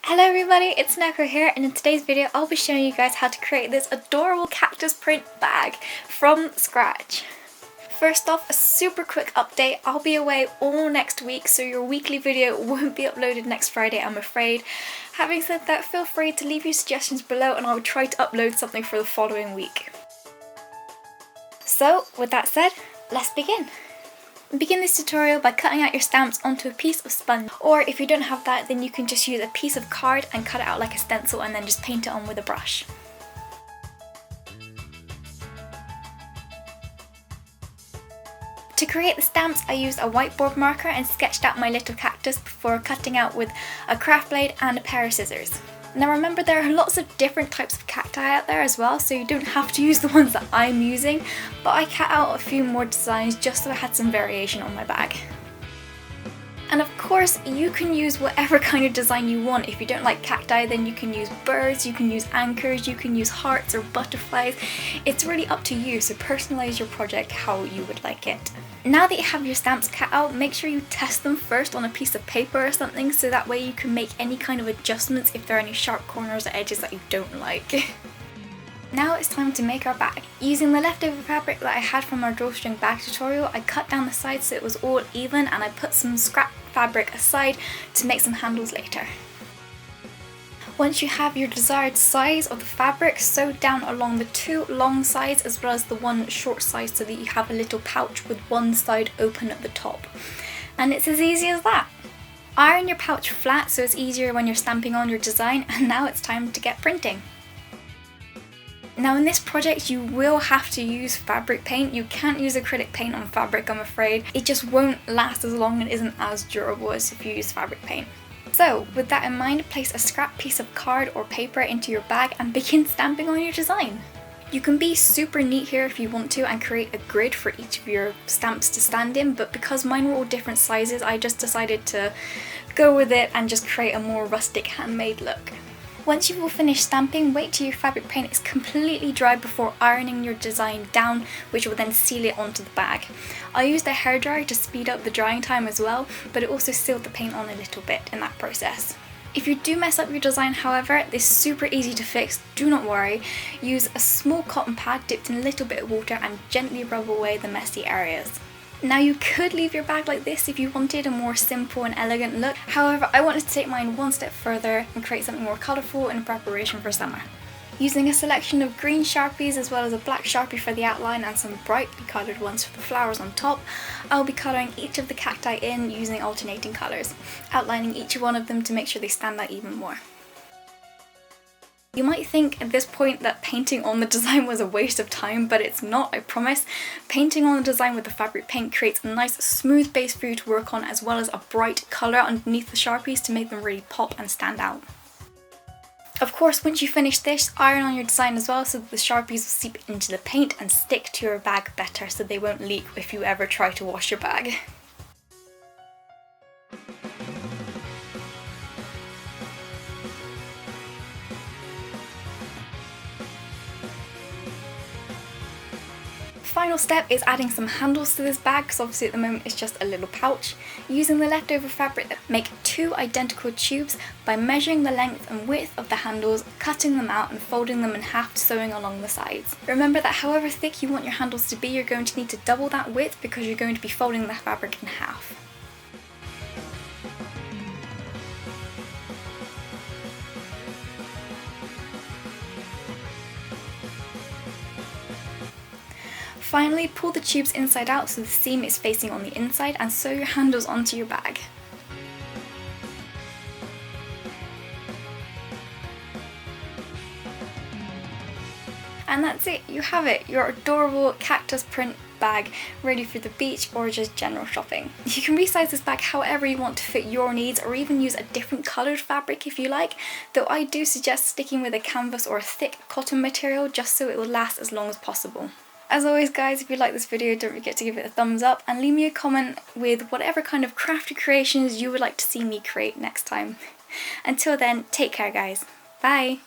Hello everybody, it's Neko here, and in today's video I'll be showing you guys how to create this adorable cactus print bag from scratch. First off, a super quick update. I'll be away all next week, so your weekly video won't be uploaded next Friday, I'm afraid. Having said that, feel free to leave your suggestions below and I'll try to upload something for the following week. So, with that said, let's begin. Begin this tutorial by cutting out your stamps onto a piece of sponge, or if you don't have that then you can just use a piece of card and cut it out like a stencil and then just paint it on with a brush. To create the stamps I used a whiteboard marker and sketched out my little cactus before cutting out with a craft blade and a pair of scissors. Now remember, there are lots of different types of cacti out there as well, so you don't have to use the ones that I'm using, but I cut out a few more designs just so I had some variation on my bag. And of course, you can use whatever kind of design you want. If you don't like cacti, then you can use birds, you can use anchors, you can use hearts or butterflies. It's really up to you, so personalize your project how you would like it. Now that you have your stamps cut out, make sure you test them first on a piece of paper or something, so that way you can make any kind of adjustments if there are any sharp corners or edges that you don't like. Now it's time to make our bag. Using the leftover fabric that I had from our drawstring bag tutorial, I cut down the sides so it was all even, and I put some scrap fabric aside to make some handles later. Once you have your desired size of the fabric, sew down along the two long sides as well as the one short side so that you have a little pouch with one side open at the top. And it's as easy as that. Iron your pouch flat so it's easier when you're stamping on your design, and now it's time to get printing. Now in this project you will have to use fabric paint. You can't use acrylic paint on fabric, I'm afraid. It just won't last as long and isn't as durable as if you use fabric paint. So with that in mind, place a scrap piece of card or paper into your bag and begin stamping on your design. You can be super neat here if you want to and create a grid for each of your stamps to stand in, but because mine were all different sizes, I just decided to go with it and just create a more rustic handmade look. Once you've all finished stamping, wait till your fabric paint is completely dry before ironing your design down, which will then seal it onto the bag. I used a hairdryer to speed up the drying time as well, but it also sealed the paint on a little bit in that process. If you do mess up your design, however, this is super easy to fix, do not worry. Use a small cotton pad dipped in a little bit of water and gently rub away the messy areas. Now you could leave your bag like this if you wanted a more simple and elegant look, however I wanted to take mine one step further and create something more colourful in preparation for summer. Using a selection of green Sharpies as well as a black Sharpie for the outline and some brightly coloured ones for the flowers on top, I'll be colouring each of the cacti in using alternating colours, outlining each one of them to make sure they stand out even more. You might think at this point that painting on the design was a waste of time, but it's not, I promise. Painting on the design with the fabric paint creates a nice smooth base for you to work on, as well as a bright colour underneath the Sharpies to make them really pop and stand out. Of course, once you finish this, iron on your design as well so that the Sharpies will seep into the paint and stick to your bag better so they won't leak if you ever try to wash your bag. Final step is adding some handles to this bag, because obviously at the moment it's just a little pouch. Using the leftover fabric, make two identical tubes by measuring the length and width of the handles, cutting them out and folding them in half, sewing along the sides. Remember that however thick you want your handles to be, you're going to need to double that width because you're going to be folding the fabric in half. Finally, pull the tubes inside out so the seam is facing on the inside and sew your handles onto your bag. And that's it, you have it, your adorable cactus print bag ready for the beach or just general shopping. You can resize this bag however you want to fit your needs, or even use a different coloured fabric if you like, though I do suggest sticking with a canvas or a thick cotton material just so it will last as long as possible. As always guys, if you like this video, don't forget to give it a thumbs up and leave me a comment with whatever kind of crafty creations you would like to see me create next time. Until then, take care guys. Bye!